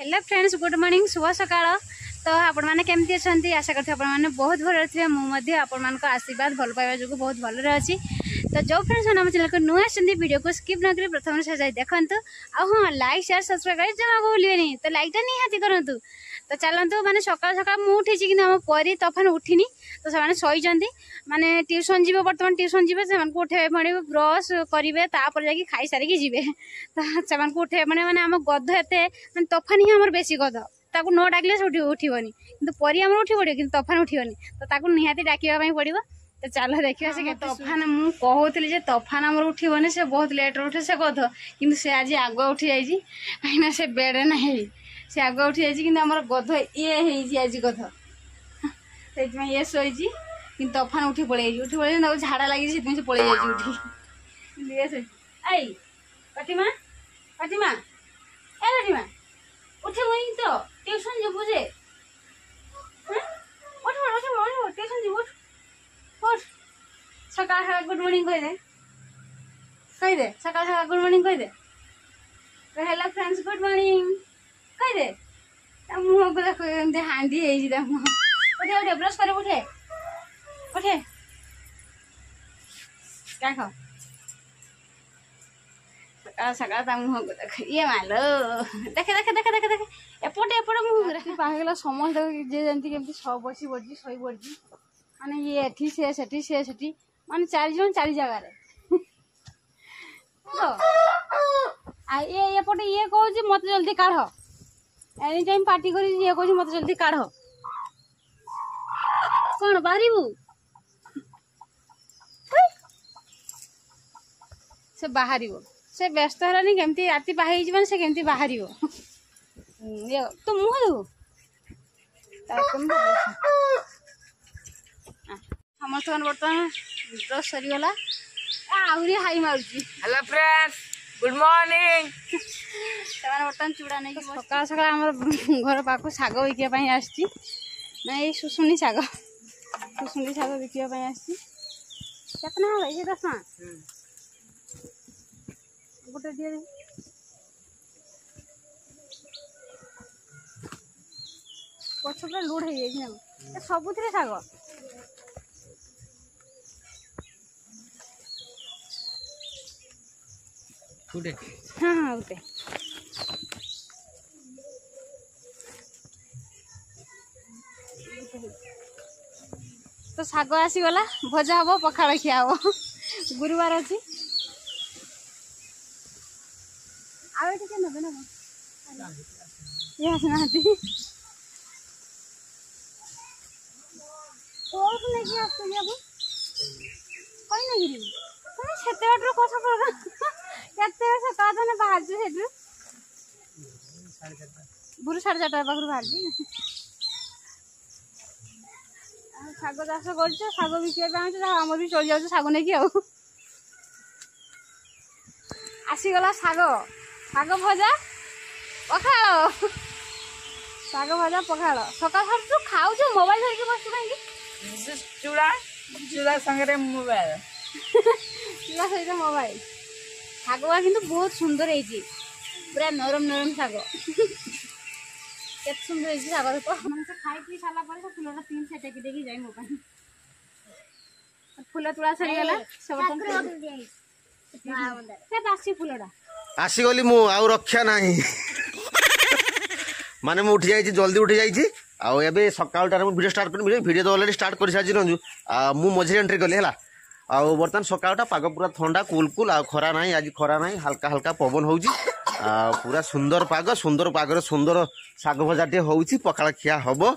Hello friends good morning शुभ सकाळ। तो आपण मैंने केमती अच्छा आशा करते आपने बहुत भल थे मुझे आपण मान आशीर्वाद भल पाइबा जो बहुत भलरे अच्छी। तो जो फ्रेंड्स मैंने आम चैनल को नुआ वीडियो को स्किप न कर प्रथम से जाए देखु। हाँ लाइक शेयर सब्सक्राइब कर जमा भूलें तो लाइकटा निहाती करूँ। तो चलतु माने सकाल सकाल मुझे उठी कि आम परी तफान उठिनी तो से शोचती माने ट्यूशन जी बर्तमान ट्यूशन जी से उठे पड़े ब्रश करेंगे तापर जा खाई सारिकी जी तो से उठे पड़े मैंने आम गध एत तफान ही आम बेसी गध ताकू न डाकिले से उठबनी कि परी आम उठी पड़े कि तफान उठबनी तो ताकू निहाती डाकिया पड़ो। तो चलो देखिए से तफान मुझे कहूली तफान आम उठबनी से बहुत लेट उठे से गध कि से आज आग उठी जाइए कहीं से बेड़े ना से आग उठी जाइए कि आम गध ये आज गध से ये शोची कि तफान उठी पड़े झाड़ा लगी से पड़े उठी आई कटिमा कटिमा ए कटिमा उठे वही तो ट्यूशन जीवु जे ट्यूशन जीवु उठ सकाल सकाल गुड मॉर्निंग कह दे सकाल सकाल गुड मॉर्निंग कह दे हेलो फ्रेंड्स गुड मॉर्निंग कह दे मुँह को देख हांडी है मुँह उठे ब्रश कर उठे उठे क्या खाओ सकाल सकाल मुँह को देख ये मालो देखे देखे देखे देखे देखे एपटे एपटे मुँह पागला समस्त जे जमी केमती सब बसी पड़ी शई पड़ी माने ये एठी से सेठी माने चार जन चार जगार एपटे ये कहूँ मत जल्दी काढ़ एनी टाइम पार्टी कर ये कहूँ मत जल्दी काढ़ कौन बाहरबू से बाहर से व्यस्त है केमती राति बाहर से केमती बाहर तो मुह दू समस्त बर्तमान ब्रश सरीगला आहरी हाई मारुची। हेलो फ्रेंड्स गुड मॉर्निंग बर्तमान चूड़ा नहीं सकाल सकाल आम घर पाक शाग बिकापी आसी ये सुसुनी शाग सुसुनी शाग बिकापी आसी केतना है ये 10 गोटे दिए पछपटे लुड़ हो सबुथ शाग हाँ हाँ गोटे तो शाग आसीगला भजा हम पखाड़ खिया हम गुरुवार अच्छी ना ये आसना बाहर भोर 4:30 पाखर बाहर शाग चाष कर शाग बिका आम भी चल जाऊँ शाग नहीं आसीगला शाग शाग भजा पखाड़ शाग भजा पखाड़ सकाल सकाल तू खाऊ मोबाइल धरिकी बस कहीं चूड़ा चूड़ा संगे मोबाइल चूड़ा सहित मोबाइल शागवा किंतु बहुत सुंदर है पूरा नरम नरम शाग के सुंदर है शाग तो खाई पी सारा पर फुलटा 3 से टेकी टेकी जाए मो फुल तुड़ा सरीगला बासी फुलटा आसीगली मु आउ रक्षा नाही माने मु उठी जाइछि जल्दी उठी जाइछि आउ एबे सकाळ टार मु वीडियो स्टार्ट करबी वीडियो तो ऑलरेडी स्टार्ट कर साजी रंजु मु मझे एंट्री कली हला आउ बर्तमान सकाळटा पाग पूरा ठंडा कुलकुल आ खरा नाही आज खरा नाही हल्का हल्का पवन होउछि पूरा सुंदर पाग रे सुंदर साग भजाटे होउछि पखाळ खिया हबो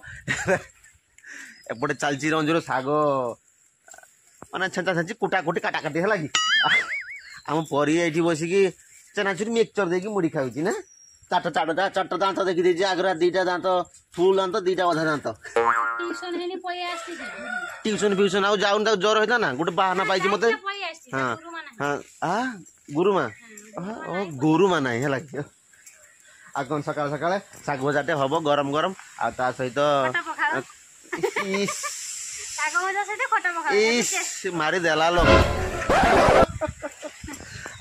एपटे चालछि रंजुर साग माने छंचा छंची कुटा कुटी काटा काटी हला कि आम परी एठी बसिकी चनाचुरी मिक्सचर देकी मुड़ी खाऊची ना चार दांत देखी दीजिए आगरा 2टा दांत फुल दांत 2टा अधा दांत ट्यूशन फ्यूशन आउ जाऊन ज्वर होता ना गोटे बाहाना पाई मत हाँ हाँ गुरुमा गुरुमा ना है आ कौन सकाल सकाल शाग भजाटे हम गरम गरम आ सहित मारी देला लो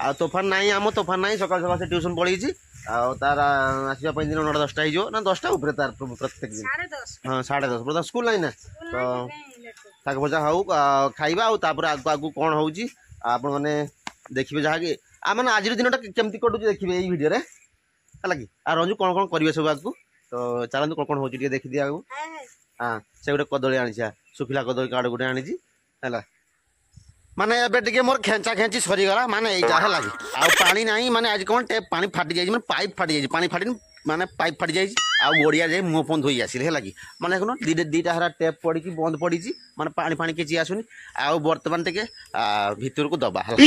आ तोफान नहीं आम तोफान नहीं सकाल सकाल से ट्यूशन पढ़ी ଆଉ ତାର ଆସିବା ପାଇଁ ଦିନ 9ଟା 10ଟା ହେଇଯିବ ନା 10ଟା ଉପରେ ତାର ପ୍ରତ୍ୟେକ ଦିନ 10:30 ହଁ 10:30 ପ୍ରଥମ ସ୍କୁଲ ନାହିଁ ନା ତ ଶାଗ ଭଜା ହଉ ଖାଇବା ଆଉ ତାପରେ ଆଗକୁ ଆଗକୁ କ'ଣ ହେଉଛି ଆପଣମାନେ ଦେଖିବେ ଯାହାକି ମାନେ ଆଜିର ଦିନଟା କେମିତି କଟୁଛି ଦେଖିବେ ଏଇ ଭିଡ଼ିଓରେ ହେଲା କି ଆଉ ରଞ୍ଜୁ କ'ଣ କ'ଣ କରିବେ ସବୁ ଆଗକୁ ତ ଚାଲନ୍ତୁ କ'ଣ କ'ଣ ହେଉଛି ଟିକେ ଦେଖିଦିଏ ଆଗକୁ ହଁ ସେ ଗୋଟେ କଦଳୀ ଆଣିଛି ଶୁଖିଲା କଦଳୀ କାର୍ଡ଼ ଗୋଟେ ଆଣିଛି ହେଲା ମାନେ ଏବେ ଟିକେ ମୋର ଖେଞ୍ଚା ଖେଞ୍ଚି ସରିଗଲା ମାନେ ଏଇଟା ହେଲା କି ଆଉ ପାଣି ନାହିଁ ମାନେ ଆଜି କ'ଣ ଟେପ୍ ପାଣି ଫାଟି ଯାଇଛି ମାନେ ପାଇପ୍ ଫାଟି ଯାଇଛି ପାଣି ଫାଟିନି ମାନେ ପାଇପ୍ ଫାଟି ଯାଇଛି ଆଉ ଗଡ଼ିଆ ଯାଇ ମୁହଁ ଫୋନ୍ ଧୋଇ ଆସିଲେ ହେଲା କି ମାନେ ଦେଖୁନ ଦୁଇଟା ହେରା ଟେପ୍ ପଡ଼ିକି ବନ୍ଦ ପଡ଼ିଛି ମାନେ ପାଣି ଫାଣି କିଛି ଆସୁନି ଆଉ ବର୍ତ୍ତମାନ ଟିକେ ଭିତରକୁ ଦବା ହେଲା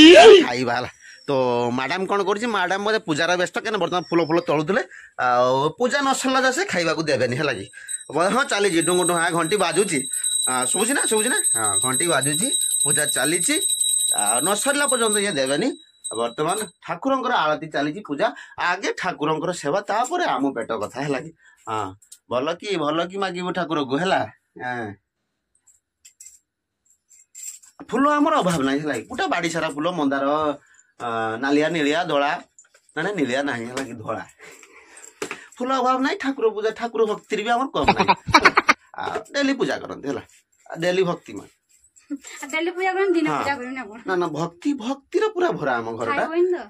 ଖାଇବା ହେଲା ତ ମ୍ୟାଡ଼ାମ କ'ଣ କରୁଛି ମ୍ୟାଡ଼ାମ ବୋଧେ ପୂଜାର ବ୍ୟସ୍ତ କାହିଁକିନା ବର୍ତ୍ତମାନ ଫୁଲ ତଳୁଥିଲେ ଆଉ ପୂଜା ନ ସରିଲା ଯାଏ ସେ ଖାଇବାକୁ ଦେବେନି ହେଲା କି ହଁ ଚାଲିଛି ଡୁଙ୍ଗୁ ଡୁଙ୍ଗା ଘଣ୍ଟି ବାଜୁଛି ଶୁଭୁଛି ନା ହଁ ଘଣ୍ଟି ବାଜୁଛି ପୂଜା ଚାଲିଛି ଆଉ ନ ସରିଲା ପର୍ଯ୍ୟନ୍ତ ଇଏ ଦେବେନି ବର୍ତ୍ତମାନ ଠାକୁରଙ୍କର ଆଳତି ଚାଲିଛି ପୂଜା ଆଗେ ଠାକୁରଙ୍କର ସେବା ତାପରେ ଆମ ପେଟ କଥା ହେଲା କି ହଁ ଭଲ କି ମାଗିବୁ ଠାକୁରକୁ ହେଲା ଫୁଲ ଆମର ଅଭାବ ନାହିଁ ହେଲା କି ଗୋଟେ ବାଡ଼ି ସାରା ଫୁଲ ମନ୍ଦାର ନାଲିଆ ନିଳିଆ ଧଳା ନା ନିଳିଆ ନାହିଁ ହେଲା କି ଧଳା ଫୁଲ ଅଭାବ ନାହିଁ ଠାକୁର ଭକ୍ତିରେ ବି ଆମର କମ ନାହିଁ ଆଉ ଡେଲି ପୂଜା କରନ୍ତି ହେଲା ଡେଲି ଭକ୍ତି ମାନେ ନା ଭକ୍ତିର ପୁରା ଭରା ଆମ ଘରଟା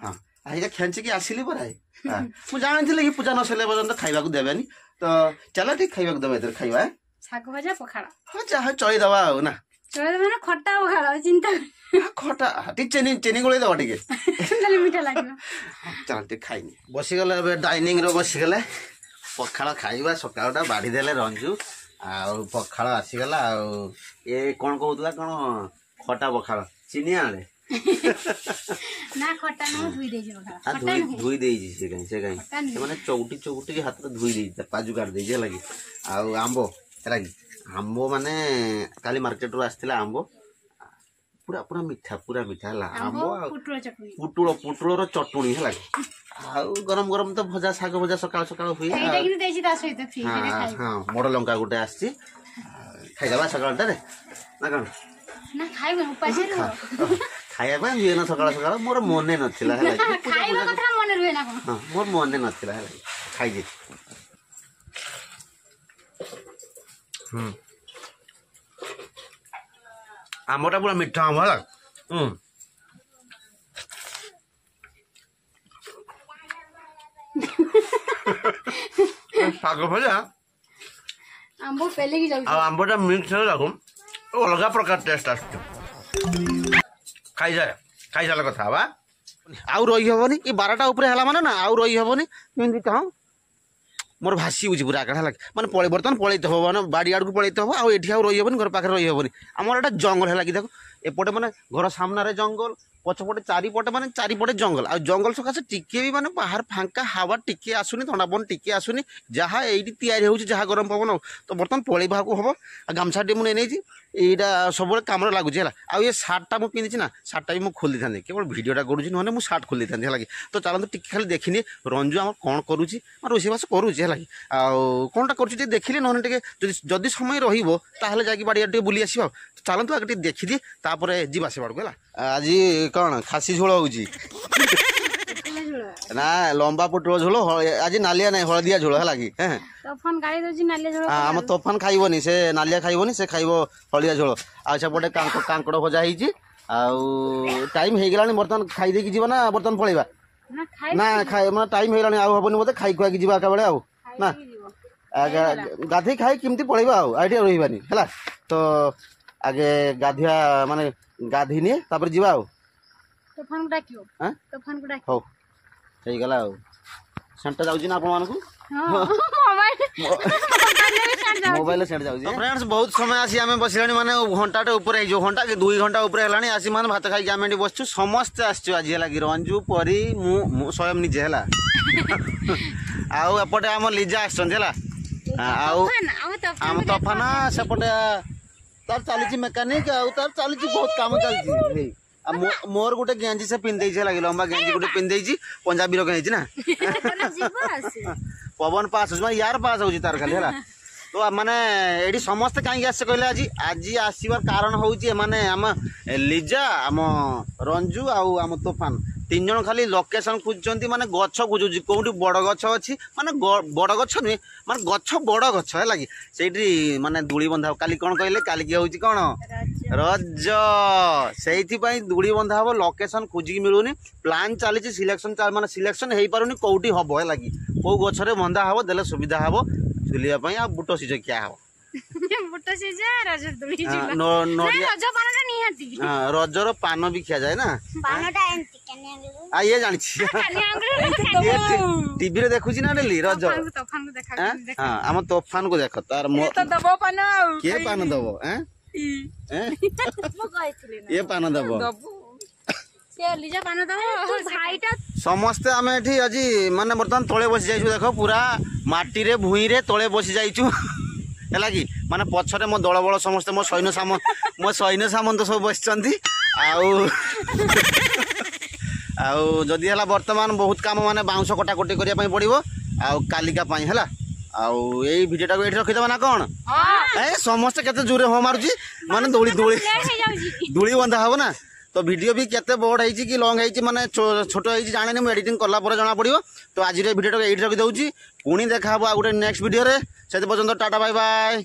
ହଁ ଏଇଟା ଖେଞ୍ଚିକି ଆସିଲି ପରା ମୁଁ ଜାଣିଥିଲି କି ପୂଜା ନ ସରିଲା ପର୍ଯ୍ୟନ୍ତ ଖାଇବାକୁ ଦେବେନି ତ ଚାଲ ଟିକେ ଖାଇବାକୁ ଦେବା ଏଥିରେ ଖାଇବା ଶାଗ ଭଜା ପଖାଳ ହଁ ଯାହା ଚଳିଦବା ଆଉ ନା ଖଟା ପଖାଳ ଚିନ୍ତା ଖଟା ଟିକେ ଚିନି ଗୋଳେଇ ଦବା ଟିକେ ମିଠା ଲାଗିବ ଚାଲ ଟିକେ ଖାଇନି ବସିଗଲେ ଏବେ ଡାଇନିଂ ରେ ବସିଗଲେ ପଖାଳ ଖାଇବା ସକାଳଟା ବାଢି ଦେଲେ ରଞ୍ଜୁ ଆଉ ପଖାଳ ଆସିଗଲା ଆଉ ଏ କ'ଣ କହୁଥିଲା କ'ଣ ଖଟା ପଖାଳ ଚିନି ଆଣେ ନା ଖଟା ନା ଧୋଇ ଦେଇଛି ସେ କାହିଁ ସେମାନେ ଚଉଟି ହାତରେ ଧୋଇ ଦେଇଛି ପାଜୁ କାଟି ଦେଇଛି ହେଲା କି ଆଉ ଆମ୍ବ ହେଲା କି ଆମ୍ବ ମାନେ କାଲି ମାର୍କେଟରୁ ଆସିଥିଲା ଆମ୍ବ ପୁରା ମିଠା ହେଲା ଆମ୍ବ ଆଉ ପୁଟୁଳର ଚଟୁଣି ହେଲା କି ଆଉ ଗରମ ତ ଭଜା ଶାଗ ଭଜା ସକାଳ ହୁଏ ହଁ ବଡ ଲଙ୍କା ଗୋଟେ ଆସିଛି ଖାଇଦବା ସକାଳଟାରେ ନା କ'ଣ ଖାଇବା ପାଇଁ ହୁଏ ନା ସକାଳ ମୋର ମନେ ନଥିଲା ହେଲା ମୋର ମନେ ନଥିଲା ହେଲା ଖାଇଦେଇଛି ଆମ୍ବଟା ପୁରା ମିଠା ଆମ୍ବ ହେଲା ଶାଗ ଭଜା ଆମ୍ବ ପେଲିକି ଯାଉଛି ଆଉ ଆମ୍ବଟା ମିକ୍ସ ହେଲାକୁ ଅଲଗା ପ୍ରକାର ଟେଷ୍ଟ ଆସୁଛି ଖାଇସାରିଲା କଥା ହବା ଆଉ ରହିହବନି ଏ 12ଟା ଉପରେ ହେଲା ମାନେ ନା ଆଉ ରହିହବନି କେମିତି ଚାହୁଁ ମୋର ଭାସି ହେଉଛି ପୁରା ଆକାଶ ହେଲା ମାନେ ବର୍ତ୍ତମାନ ପଳେଇତେ ହେବ ମାନେ ବାଡ଼ି ଆଡ଼କୁ ପଳେଇତେ ହେବ ଆଉ ଏଠି ଆଉ ରହିହବନି ଘର ପାଖରେ ରହିହବନି ଆମର ଏଇଟା ଜଙ୍ଗଲ ହେଲା କି ଦେଖ ଏପଟେ ମାନେ ଘର ସାମ୍ନାରେ ଜଙ୍ଗଲ ପଛପଟେ ଚାରିପଟେ ଜଙ୍ଗଲ ଆଉ ଜଙ୍ଗଲ ସକାଶେ ଟିକେ ବି ମାନେ ବାହାର ଫାଙ୍କା ହାୱା ଟିକେ ଆସୁନି ଥଣ୍ଡା ପବନ ଟିକେ ଆସୁନି ଯାହା ଏଇଠି ତିଆରି ହେଉଛି ଯାହା ଗରମ ପବନ ତ ବର୍ତ୍ତମାନ ପଳେଇବାକୁ ହେବ ଆଉ ଗାମୁଛାଟି ମୁଁ ନେଇଛି ଏଇଟା ସବୁବେଳେ କାମରେ ଲାଗୁଛି ହେଲା ଆଉ ଏ ସାର୍ଟଟା ମୁଁ ପିନ୍ଧିଛି ନା ସାର୍ଟଟା ବି ମୁଁ ଖୋଲି ଦେଇଥାନ୍ତି କେବଳ ଭିଡ଼ିଓଟା କରୁଛି ନହେଲେ ମୁଁ ସାର୍ଟ ଖୋଲି ଦେଇଥାନ୍ତି ହେଲା କି ତ ଚାଲନ୍ତୁ ଟିକେ ଖାଲି ଦେଖିନି ରଞ୍ଜୁ ଆମର କ'ଣ କରୁଛି ରୋଷେଇବାସ କରୁଛି ହେଲା କି ଆଉ କ'ଣଟା କରୁଛି ଟିକେ ଦେଖିଲି ନହେଲେ ଟିକେ ଯଦି ସମୟ ରହିବ ତାହେଲେ ଯାଇକି ବାଡ଼ିଆଡ଼େ ଟିକେ ବୁଲି ଆସିବା ଆଉ ଚାଲନ୍ତୁ ଆগে ଟିକେ ଦେଖିଦିଏ ତାପରେ ଯିବା ସେ ବାଡ଼କୁ ହେଲା ଆଜି କ'ଣ ଖାସି ଝୋଳ ହେଉଛି ନା ଲମ୍ବା ପୋଟଳ ଝୋଳ ଆଜି ନାଲିଆ ନାହିଁ ହଳଦିଆ ଝୋଳ ହେଲା କି ଆମ ତୋଫାନ ଖାଇବନି ସେ ନାଲିଆ ଖାଇବନି ସେ ଖାଇବ ହଳଦିଆ ଝୋଳ ଆଉ ସେପଟେ କାଙ୍କଡ଼ ଭଜା ହେଇଛି ଆଉ ଟାଇମ୍ ହେଇଗଲାଣି ବର୍ତ୍ତମାନ ଖାଇଦେଇକି ଯିବା ନା ବର୍ତ୍ତମାନ ପଳେଇବା ନା ମାନେ ଟାଇମ୍ ହେଇଗଲାଣି ଆଉ ହବନି ବୋଧେ ଖାଇ ଖୁଆକି ଯିବା ଏକାବେଳେ ଆଉ ନା ଗାଧେଇ ଖାଇ କେମିତି ପଳେଇବା ଆଉ ଏଠି ରହିବାନି ହେଲା ତ ଆଗେ ଗାଧୋଇବା ମାନେ ଗାଧେଇ ନିଏ ତାପରେ ଯିବା ଆଉ ହଉ ହେଇଗଲା ଆଉ ସେଣ୍ଟ ଯାଉଛି ନା ଆପଣମାନଙ୍କୁ ମୋବାଇଲରେ ସେଣ୍ଟ ଯାଉଛି ଫ୍ରେଣ୍ଡସ୍ ବହୁତ ସମୟ ଆସି ଆମେ ବସିଲାଣି ମାନେ ଘଣ୍ଟାଟେ ଉପରେ ହେଇଯିବ ଘଣ୍ଟା କି 2 ଘଣ୍ଟା ଉପରେ ହେଲାଣି ଆସି ମାନେ ଭାତ ଖାଇକି ଆମେ ଏଠି ବସିଛୁ ସମସ୍ତେ ଆସିଛୁ ଆଜି ହେଲା କି ରଞ୍ଜୁ ପରି ମୁଁ ସ୍ୱୟଂ ନିଜେ ହେଲା ଆଉ ଏପଟେ ଆମ ଲିଜା ଆସିଛନ୍ତି ହେଲା ଆଉ ଆମ ତୋଫାନା ସେପଟେ ତାର ଚାଲିଛି ମେକାନିକ ଆଉ ତାର ଚାଲିଛି ବହୁତ କାମ ଚାଲିଛି ମୋର ଗୋଟେ ଗେଞ୍ଜି ସେ ପିନ୍ଧେଇଛି ହେଲା ଲମ୍ବା ଗେଞ୍ଜି ଗୋଟେ ପିନ୍ଧେଇଛି ପଞ୍ଜାବୀର ଗେଞ୍ଜି ନା ପବନ ପାସ୍ ହଉଛି ମାନେ ୟାର ପାସ୍ ହଉଛି ତାର ଖାଲି ହେଲା ତ ମାନେ ଏଠି ସମସ୍ତେ କାହିଁକି ଆସିছে କହିଲେ ଆଜି ଆସିବାର କାରଣ ହଉଛି ଏମାନେ ଆମ ଲିଜା ଆମ ରଞ୍ଜୁ ଆଉ ଆମ ତୋଫାନ तीन जन खाली लोकेशन खोजुंट माने गछ खोजुची कोउठी बड़ गछ अछि माने बड़ गछ नुहे माने गछ बड़ गछ है लगी सेठी माने दूली बंधा काली कोन कहले काली की होची कोन रज सेठी पई दूली बंधा हो लोकेशन खोजी मिलुनी प्लान चली सिलेक्शन माने सिलेक्शन हेई पारुनी कोउठी हबो है लगी को गछ रे बंधा हबो देले सुविधा हबो झुलिया पई आ बुटो सिजे क्या हबो बुट सीजे रज दुली हाँ, झुला रज पान निहाती रजर पान भी खिया जाए ना पानटा एंती कने आ ये जानी छी ये टीवी रे देखुची ना डेली रज तोफान को देखा हां हम तूफान को देख तार ये तो दबो पान के पान दबो हैं हैं मो कहथिले ना ये पान दबो से लिजा पान दबो भाईटा समस्ते आमे एठी अजी माने बर्तमान तळे बसी जाइछु देखो पूरा माटी रे भुई रे तळे बसी जाइछु हैला कि माने पछरे मो दळ बळ समस्ते मो सैन्य सामंत सब बसिचंती आउ आउ जदि हला वर्तमान बहुत काम माने बाउंस कटा कटी करिया पई पड़िबो आउ कालिका पई हला आउ एई भिडियोटा को एठी रखि देबा ना कोन ए समस्त केते जोरे हो मारुची माने दूली बंधा हो ना तो वीडियो भी केते बड़ है कि लॉन्ग है माने छोट है जाने मु एडिटिंग कला पर जना पड़ियो तो आज रे वीडियो एडी रखि दउची पुणी देखा हबो आ गुटे नेक्स्ट वीडियो रे से पर्यंत टाटा बाय बाय।